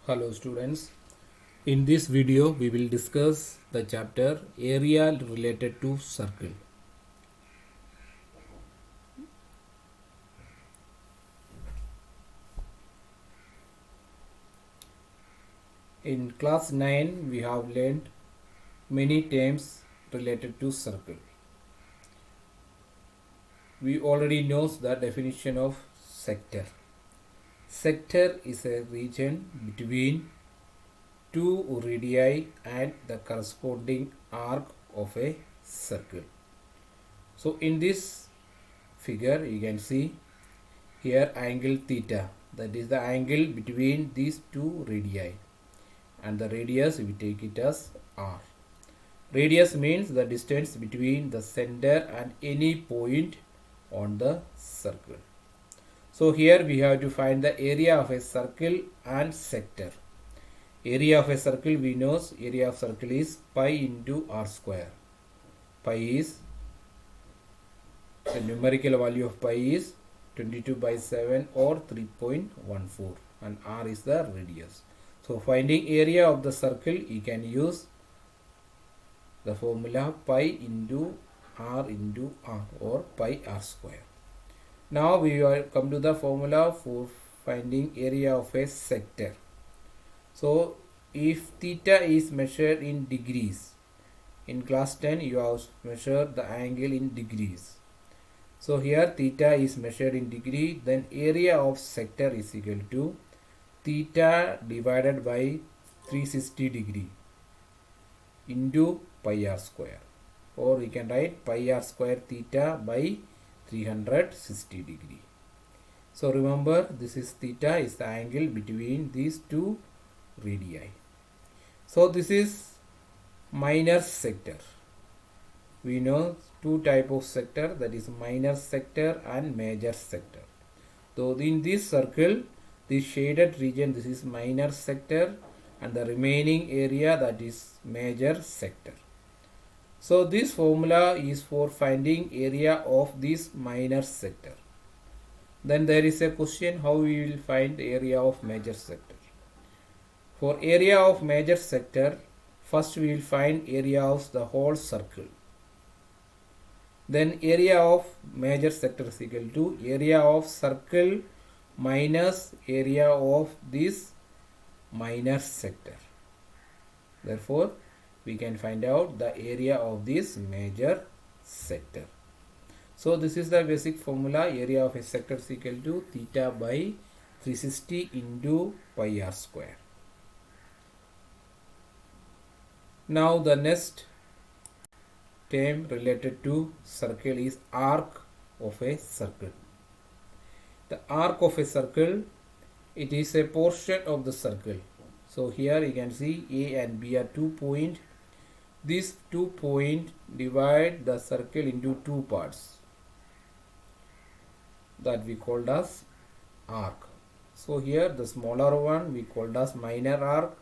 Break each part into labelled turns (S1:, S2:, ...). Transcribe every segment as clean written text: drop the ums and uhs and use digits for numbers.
S1: Hello students, in this video we will discuss the chapter area related to circle. In class 9 we have learned many terms related to circle. We already know the definition of sector. Sector is a region between two radii and the corresponding arc of a circle. So in this figure you can see here angle theta, that is the angle between these two radii, and the radius we take it as r. Radius means the distance between the center and any point on the circle. So here we have to find the area of a circle and sector. Area of a circle, we know area of circle is pi into r square. Pi is, the numerical value of pi is 22 by 7 or 3.14, and r is the radius. So finding area of the circle, you can use the formula pi into r or pi r square. Now we will come to the formula for finding area of a sector. So if theta is measured in degrees, in class 10 you have measured the angle in degrees. So here theta is measured in degree, then area of sector is equal to theta divided by 360 degree into pi r square, or we can write pi r square theta by 360 degree. So remember, this is theta is the angle between these two radii. So this is minor sector. We know two type of sector, that is minor sector and major sector. So in this circle, this shaded region, this is minor sector, and the remaining area, that is major sector. So this formula is for finding area of this minor sector. Then there is a question how we will find area of major sector. For area of major sector, first we will find area of the whole circle. Then area of major sector is equal to area of circle minus area of this minor sector. Therefore, we can find out the area of this major sector. So this is the basic formula. Area of a sector is equal to theta by 360 into pi r square. Now the next term related to circle is arc of a circle. The arc of a circle, it is a portion of the circle. So here you can see A and B are 2 points. These 2 points divide the circle into two parts that we called as arc. So here the smaller one we called as minor arc,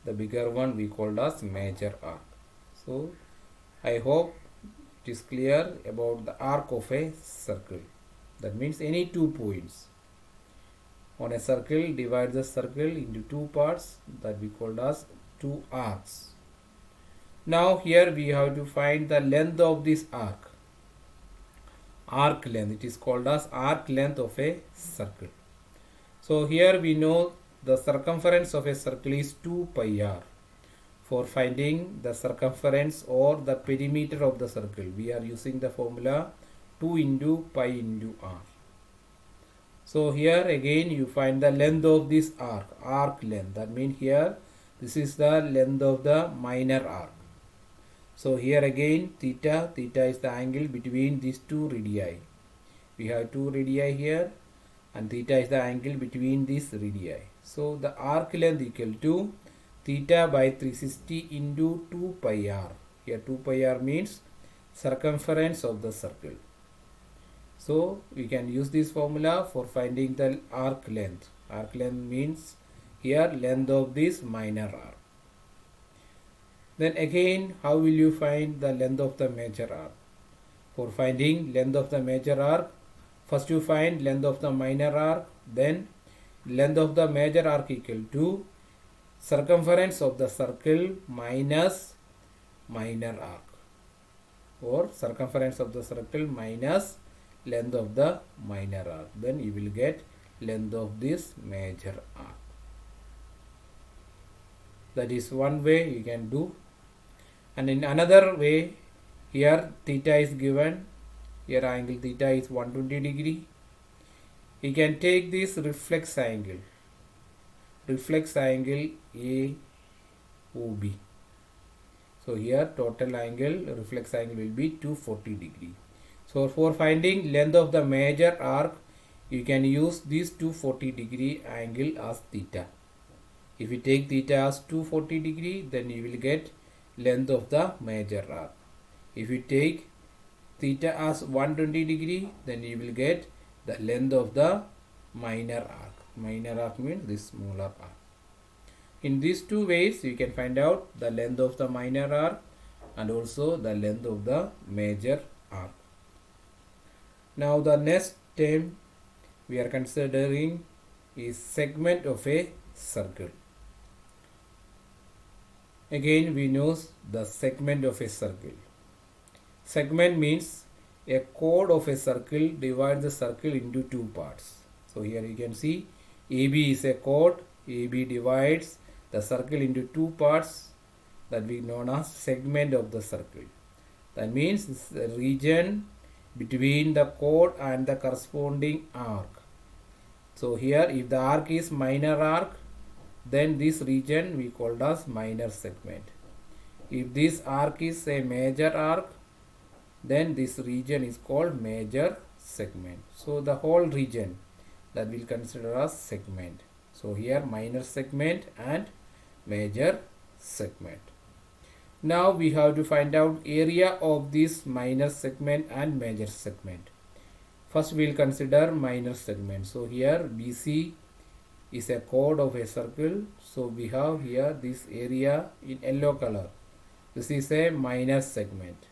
S1: the bigger one we called as major arc. So I hope it is clear about the arc of a circle. That means any 2 points on a circle divide the circle into two parts, that we called as two arcs. Now here we have to find the length of this arc. Arc length, it is called as arc length of a circle. So here we know the circumference of a circle is 2 pi r. For finding the circumference or the perimeter of the circle, we are using the formula 2 into pi into r. So here again you find the length of this arc length. That means here this is the length of the minor arc. So here again theta is the angle between these two radii. We have two radii here, and theta is the angle between these radii. So the arc length equal to theta by 360 into 2 pi r. Here 2 pi r means circumference of the circle. So we can use this formula for finding the arc length. Arc length means here length of this minor arc. Then again, how will you find the length of the major arc? For finding length of the major arc, first you find length of the minor arc, then length of the major arc equal to circumference of the circle minus minor arc, or circumference of the circle minus length of the minor arc. Then you will get length of this major arc. That is one way you can do. And in another way, here theta is given. Here angle theta is 120 degree. You can take this reflex angle AOB. So here total angle, reflex angle will be 240 degree. So for finding length of the major arc, you can use this 240 degree angle as theta. If you take theta as 240 degree, then you will get length of the major arc. If you take theta as 120 degree, then you will get the length of the minor arc. Minor arc means this smaller arc. In these two ways, you can find out the length of the minor arc and also the length of the major arc. Now the next term we are considering is segment of a circle. Again, we know the segment of a circle. Segment means a chord of a circle divides the circle into two parts. So here you can see AB is a chord. AB divides the circle into two parts that we known as segment of the circle. That means it's the region between the chord and the corresponding arc. So here if the arc is minor arc, then this region we called as minor segment. If this arc is a major arc, then this region is called major segment. So the whole region that we'll consider as segment. So here minor segment and major segment. Now we have to find out area of this minor segment and major segment. First we'll consider minor segment. So here BC is a chord of a circle. So we have here this area in yellow color. This is a minor segment.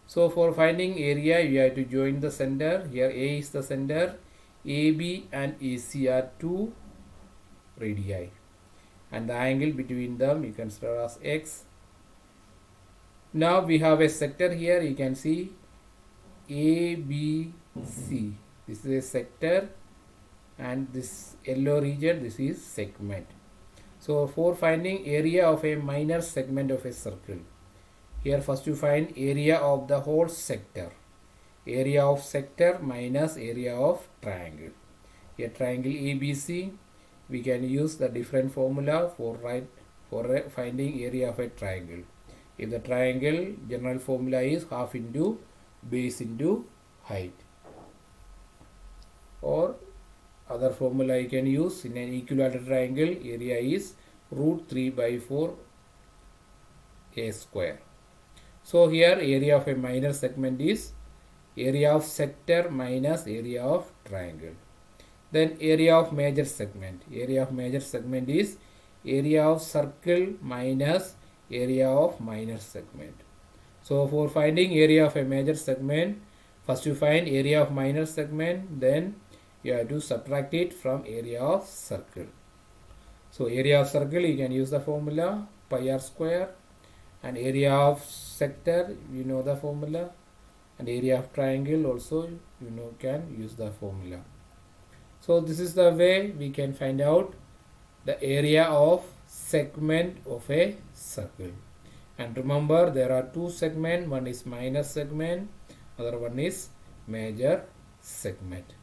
S1: So for finding area, you have to join the center. Here A is the center. AB and AC are two radii. And the angle between them you consider as X. Now we have a sector here. You can see ABC. This is a sector. And this yellow region, this is segment. So for finding area of a minor segment of a circle, here first you find area of the whole sector. Area of sector minus area of triangle. Here triangle ABC, we can use the different formula for finding area of a triangle. If the triangle, general formula is half into base into height. Or other formula you can use in an equilateral triangle, area is root 3 by 4 a square. So here area of a minor segment is area of sector minus area of triangle. Then area of major segment. Area of major segment is area of circle minus area of minor segment. So for finding area of a major segment, first you find area of minor segment, then you have to subtract it from area of circle. So area of circle you can use the formula pi r square, and area of sector you know the formula, and area of triangle also you know can use the formula. So this is the way we can find out the area of segment of a circle. And remember there are two segments, one is minor segment, other one is major segment.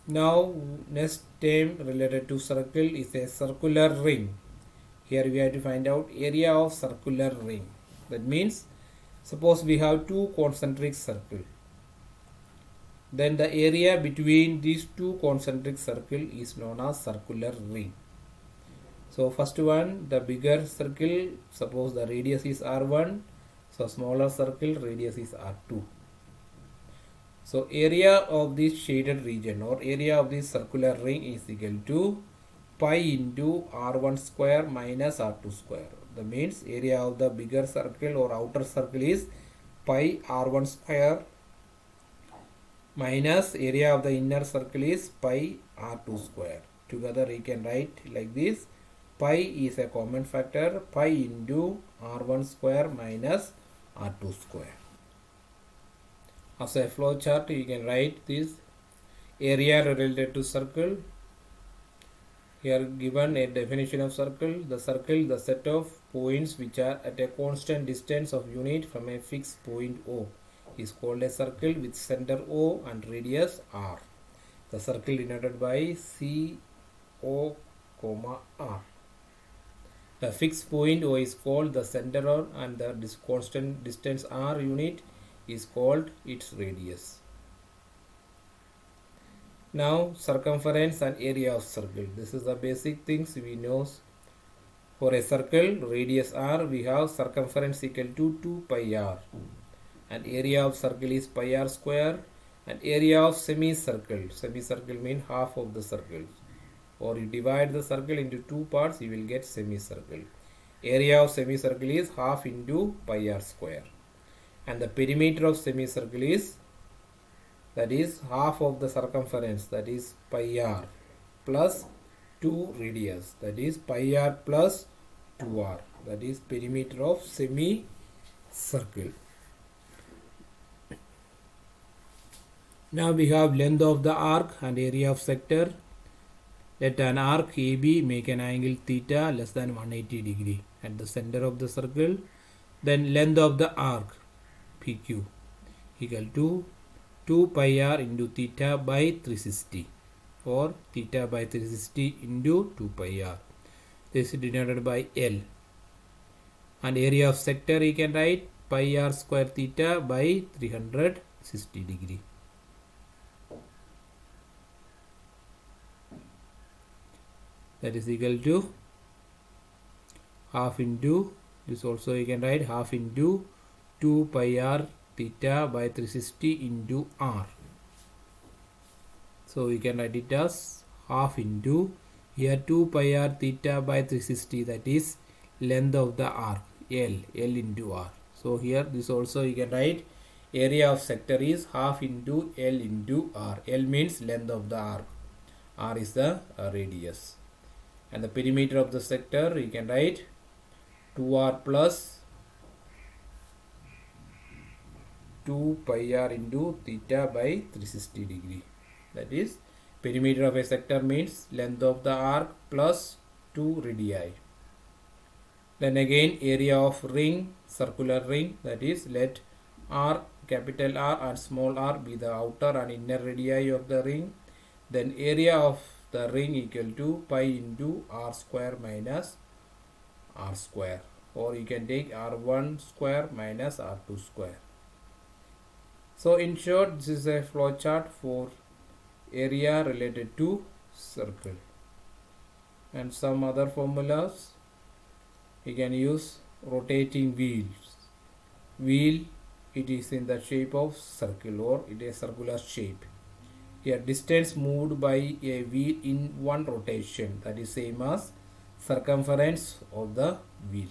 S1: Now next term related to circle is a circular ring. Here we have to find out area of circular ring. That means suppose we have two concentric circles. Then the area between these two concentric circles is known as circular ring. So first one, the bigger circle, suppose the radius is R1. So smaller circle, radius is R2. So area of this shaded region or area of this circular ring is equal to pi into R1 square minus R2 square. That means area of the bigger circle or outer circle is pi R1 square minus area of the inner circle is pi R2 square. together we can write like this. Pi is a common factor, pi into r1 square minus r2 square. As a flow chart you can write this area related to circle. Here given a definition of circle. The circle, the set of points which are at a constant distance of unit from a fixed point O, is called a circle with center O and radius R. The circle denoted by C, O, R. The fixed point O is called the center O, and the constant distance R unit is called its radius. Now circumference and area of circle. This is the basic things we know. For a circle, radius r, we have circumference equal to 2 pi r, and area of circle is pi r square, and area of semicircle. Semicircle means half of the circle. Or you divide the circle into two parts, you will get semicircle. Area of semicircle is half into pi r square, and the perimeter of semicircle is, that is half of the circumference, that is pi r plus 2 radius, that is pi r plus 2r, that is perimeter of semicircle. Now we have length of the arc and area of sector. Let an arc AB make an angle theta less than 180 degree at the center of the circle. Then length of the arc PQ equal to 2 pi r into theta by 360, or theta by 360 into 2 pi r. This is denoted by L. And area of sector you can write pi r square theta by 360 degree. That is equal to half into, this also you can write half into 2 pi r theta by 360 into r. So we can write it as half into, here 2 pi r theta by 360, that is length of the arc L into r. So here this also you can write area of sector is half into L into r. L means length of the arc, r is the radius, and the perimeter of the sector you can write 2r plus 2 pi r into theta by 360 degree. That is perimeter of a sector means length of the arc plus 2 radii. Then again area of ring, circular ring, that is let r, capital R and small r be the outer and inner radii of the ring. Then area of the ring equal to pi into r square minus r square, or you can take r1 square minus r2 square. So in short, this is a flow chart for area related to circle. And some other formulas, you can use rotating wheels. Wheel, it is in the shape of circle, or it is circular shape. Here distance moved by a wheel in one rotation, that is same as circumference of the wheel.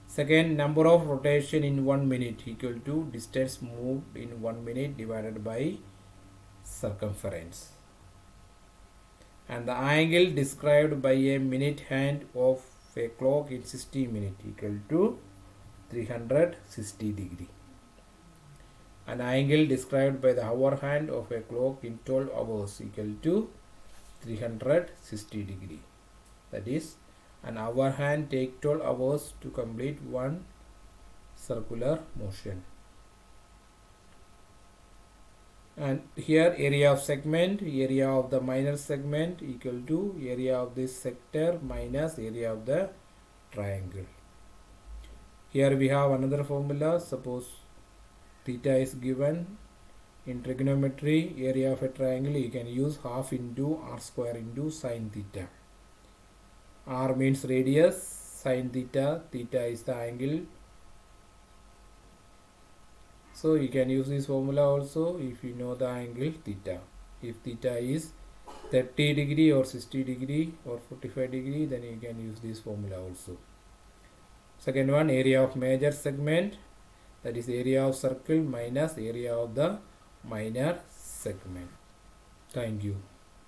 S1: Second, number of rotation in 1 minute equal to distance moved in 1 minute divided by circumference. And the angle described by a minute hand of a clock in 60 minutes equal to 360 degree. An angle described by the hour hand of a clock in 12 hours equal to 360 degree. That is, an hour hand take 12 hours to complete one circular motion. And here area of segment, area of the minor segment equal to area of this sector minus area of the triangle. Here we have another formula. Suppose theta is given in trigonometry, area of a triangle you can use half into r square into sine theta. R means radius, sine theta, theta is the angle. So you can use this formula also if you know the angle theta. If theta is 30 degree or 60 degree or 45 degree, then you can use this formula also. Second one, area of major segment, that is area of circle minus area of the minor segment. Thank you.